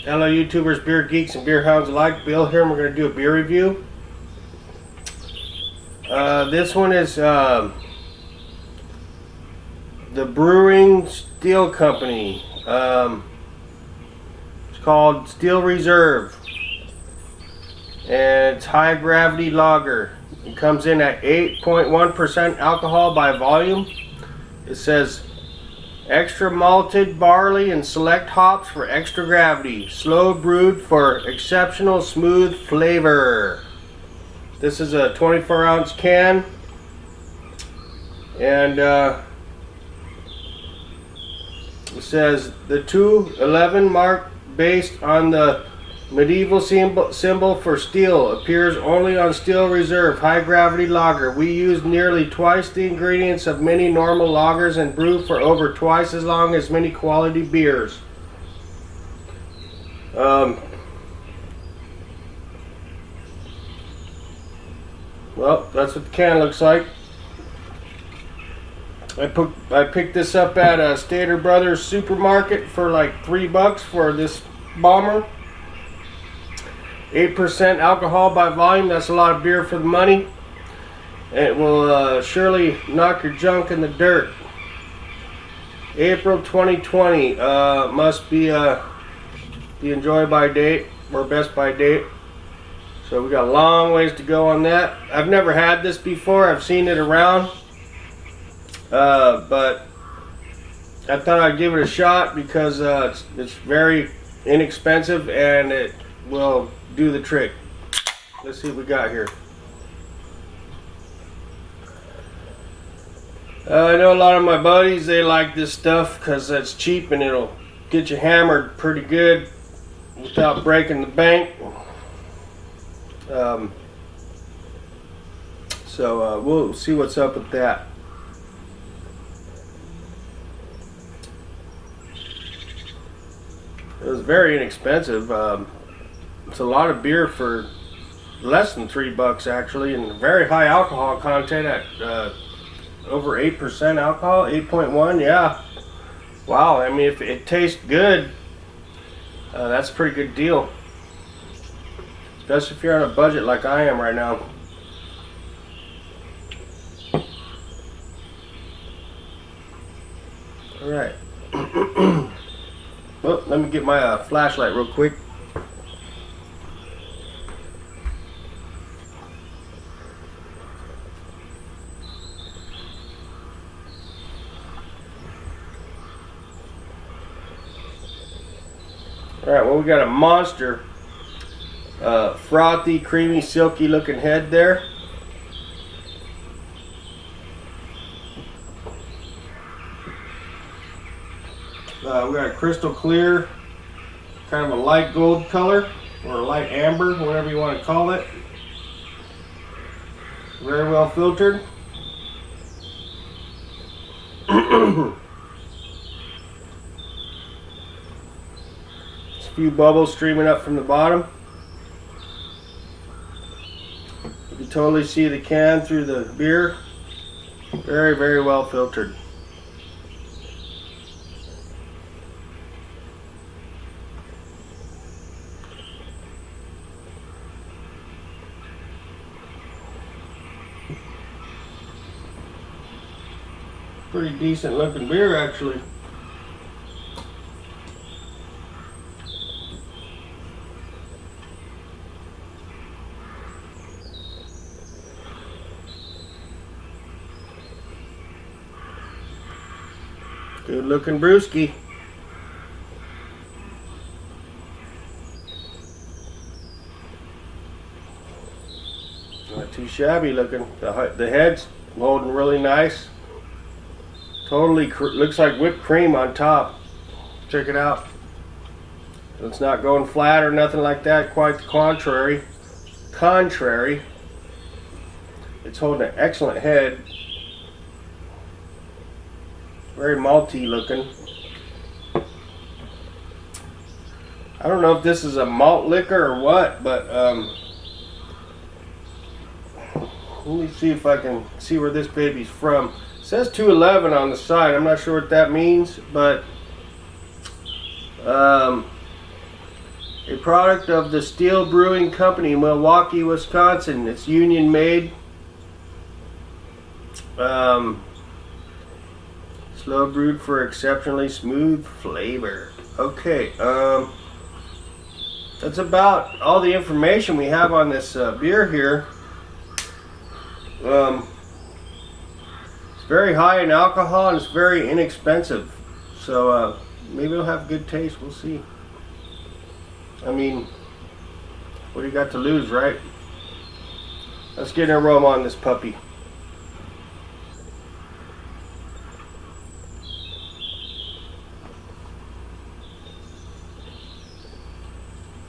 Hello YouTubers, beer geeks, and beer hounds alike. Bill here, and we're going to do a beer review. This one is the Brewing Steel Company. It's called Steel Reserve, and it's high gravity lager. It comes in at 8.1% alcohol by volume. It says extra malted barley and select hops for extra gravity. Slow brewed for exceptional smooth flavor. This is a 24-ounce can, and it says the 211 mark, based on the medieval symbol for steel, appears only on Steel Reserve high gravity lager. We use nearly twice the ingredients of many normal lagers and brew for over twice as long as many quality beers. Well, that's what the can looks like. I picked this up at a Stater Brothers supermarket for like $3 for this bomber. 8% alcohol by volume. That's a lot of beer for the money. It will surely knock your junk in the dirt. April 2020. Must be the enjoy by date or best by date. So we got a long ways to go on that. I've never had this before. I've seen it around, but I thought I'd give it a shot because it's very inexpensive and it will do the trick. Let's see what we got here. I know a lot of my buddies, they like this stuff because it's cheap and it'll get you hammered pretty good without breaking the bank. So we'll see what's up with that. It was very inexpensive. It's a lot of beer for less than $3 actually, and very high alcohol content at over 8% alcohol, 8.1. Yeah, wow. I mean, if it tastes good, that's a pretty good deal, especially if you're on a budget like I am right now. All right. Well, let me get my flashlight real quick. Alright, well, we got a monster, frothy, creamy, silky looking head there. We got a crystal clear, kind of a light gold color, or a light amber, whatever you want to call it. Very well filtered. A few bubbles streaming up from the bottom. You can totally see the can through the beer. Very, very well filtered. Pretty decent looking beer actually. Good looking brewski. Not too shabby looking. The head's holding really nice. Totally looks like whipped cream on top. Check it out. It's not going flat or nothing like that. Quite the contrary. It's holding an excellent head. Very malty looking. I don't know if this is a malt liquor or what, but let me see if I can see where this baby's from. It says 211 on the side. I'm not sure what that means, but A product of the Steel Brewing Company, Milwaukee, Wisconsin. It's union made. Slow brewed for exceptionally smooth flavor. Okay, that's about all the information we have on this beer here. It's very high in alcohol and it's very inexpensive. So maybe it'll have good taste. We'll see. I mean, what do you got to lose, right? Let's get an aroma on this puppy.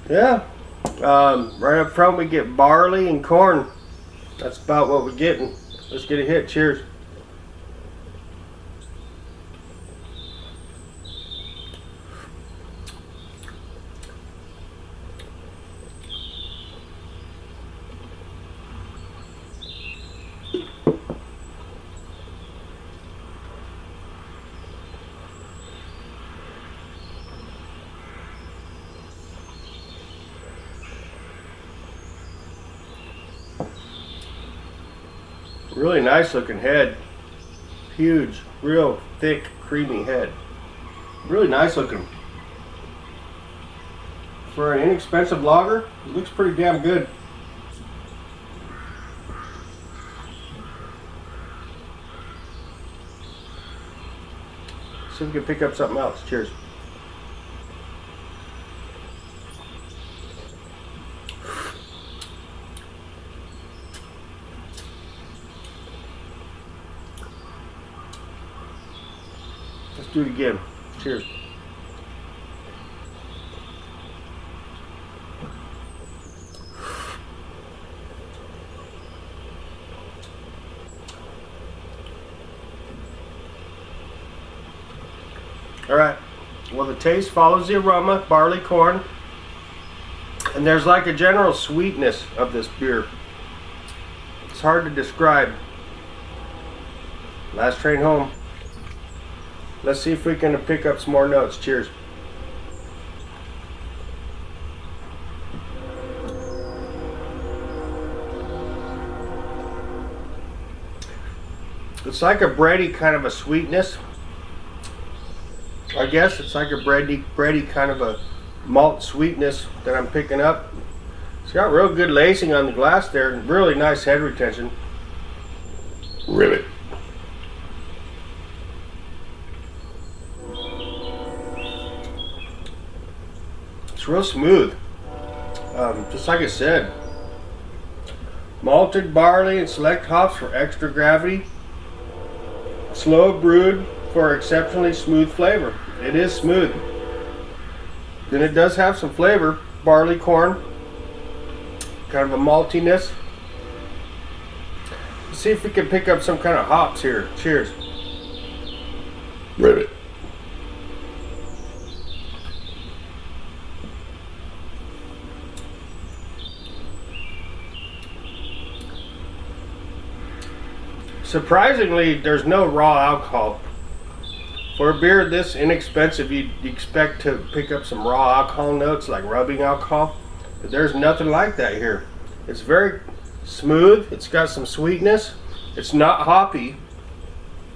Yeah, right up front we get barley and corn. That's about what we're getting. Let's get a hit. Cheers. Really nice looking head. Huge, real thick, creamy head. Really nice looking. For an inexpensive lager, it looks pretty damn good. See if we can pick up something else. Cheers. Let's do it again. Cheers. Alright, well the taste follows the aroma, barley, corn, and there's like a general sweetness of this beer. It's hard to describe. Last train home. Let's see if we can pick up some more notes. Cheers. It's like a bready kind of a sweetness. I guess it's like a bready kind of a malt sweetness that I'm picking up. It's got real good lacing on the glass there and really nice head retention. Ribbit. It's real smooth. Just like I said, malted barley and select hops for extra gravity. Slow brewed for exceptionally smooth flavor. It is smooth. Then it does have some flavor. Barley, corn, kind of a maltiness. Let's see if we can pick up some kind of hops here. Cheers. Ribbit. Surprisingly, there's no raw alcohol. For a beer this inexpensive, you'd expect to pick up some raw alcohol notes, like rubbing alcohol. But there's nothing like that here. It's very smooth. It's got some sweetness. It's not hoppy.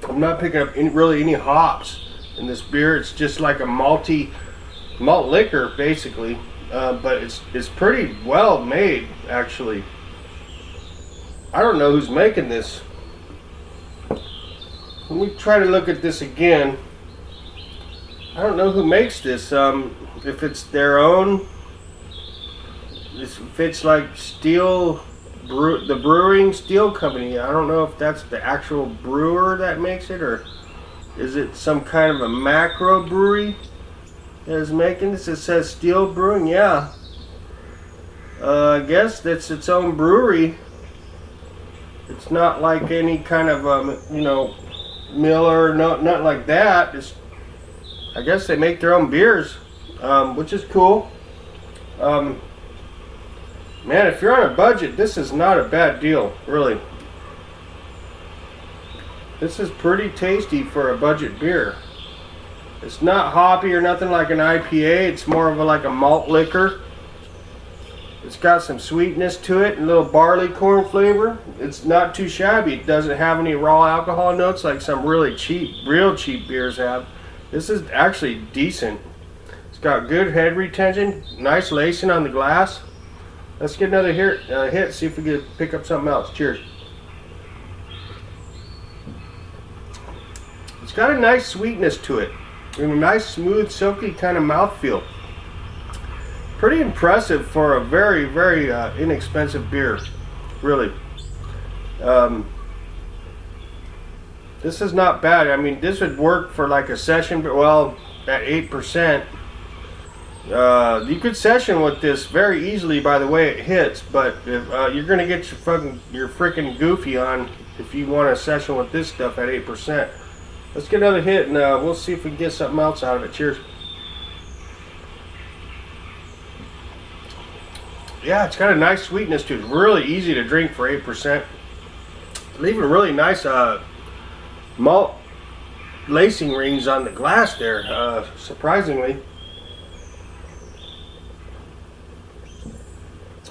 I'm not picking up really any hops in this beer. It's just like a malt liquor, basically. But it's pretty well made, actually. I don't know who's making this. Let me try to look at this again. I don't know who makes this. If it's their own, if it's like the Brewing Steel Company. I don't know if that's the actual brewer that makes it, or is it some kind of a macro brewery that is making this. It says Steel Brewing. Yeah. I guess that's its own brewery. It's not like any kind of Miller, nothing like that. I guess they make their own beers, which is cool. Man, if you're on a budget, this is not a bad deal, really. This is pretty tasty for a budget beer. It's not hoppy or nothing like an IPA. It's more of like a malt liquor. It's got some sweetness to it, a little barley corn flavor. It's not too shabby. It doesn't have any raw alcohol notes like some really cheap, real cheap beers have. This is actually decent. It's got good head retention, nice lacing on the glass. Let's get another hit, see if we can pick up something else. Cheers. It's got a nice sweetness to it, and a nice smooth, silky kind of mouthfeel. Pretty impressive for a very, very inexpensive beer, really. This is not bad. I mean, this would work for like a session, but well, at 8%. You could session with this very easily by the way it hits, but if, you're gonna get your freaking goofy on if you want to session with this stuff at 8%. Let's get another hit, and we'll see if we can get something else out of it. Cheers. Yeah, it's got a nice sweetness to it. Really easy to drink for 8%. Leaving really nice malt lacing rings on the glass there, surprisingly.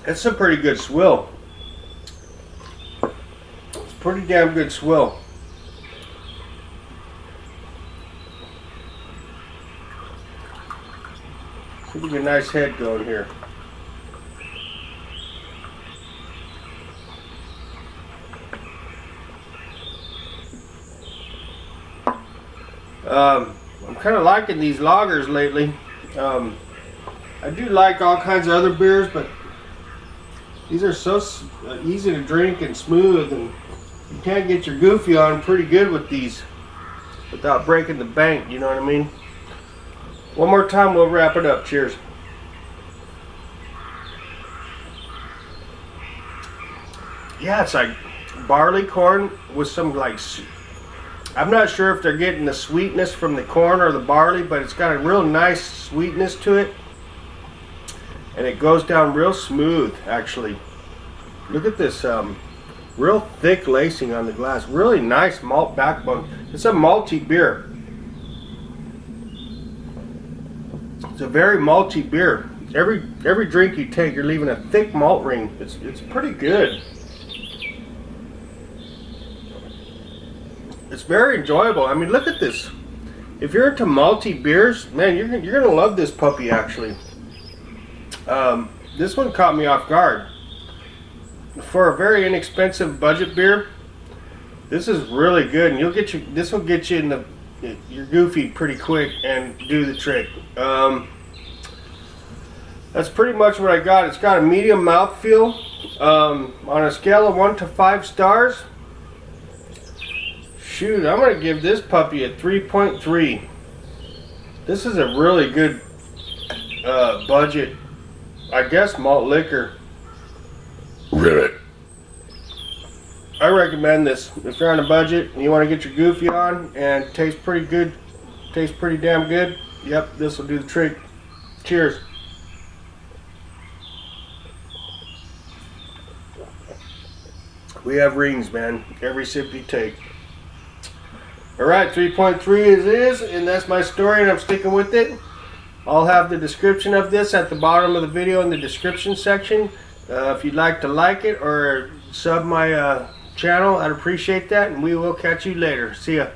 That's some pretty good swill. It's pretty damn good swill. Pretty good, nice head going here. I'm kind of liking these lagers lately. I do like all kinds of other beers, but these are so easy to drink and smooth, and you can get your goofy on pretty good with these without breaking the bank, you know what I mean? One more time, we'll wrap it up. Cheers. Yeah, it's like barley corn with some like, I'm not sure if they're getting the sweetness from the corn or the barley, but it's got a real nice sweetness to it. And it goes down real smooth, actually. Look at this real thick lacing on the glass. Really nice malt backbone. It's a malty beer. It's a very malty beer. Every drink you take, you're leaving a thick malt ring. It's pretty good. It's very enjoyable. I mean, look at this. If you're into malty beers, man, you're gonna love this puppy. Actually, this one caught me off guard. For a very inexpensive budget beer, this is really good, and this will get you in your goofy pretty quick and do the trick. That's pretty much what I got. It's got a medium mouthfeel. On a scale of 1 to 5 stars. Shoot, I'm going to give this puppy a 3.3. This is a really good budget, I guess, malt liquor. Really? I recommend this. If you're on a budget and you want to get your goofy on and it tastes pretty good, tastes pretty damn good, yep, this will do the trick. Cheers. We have rings, man. Every sip you take. Alright, 3.3 is, and that's my story, and I'm sticking with it. I'll have the description of this at the bottom of the video in the description section. If you'd like to like it or sub my channel, I'd appreciate that, and we will catch you later. See ya.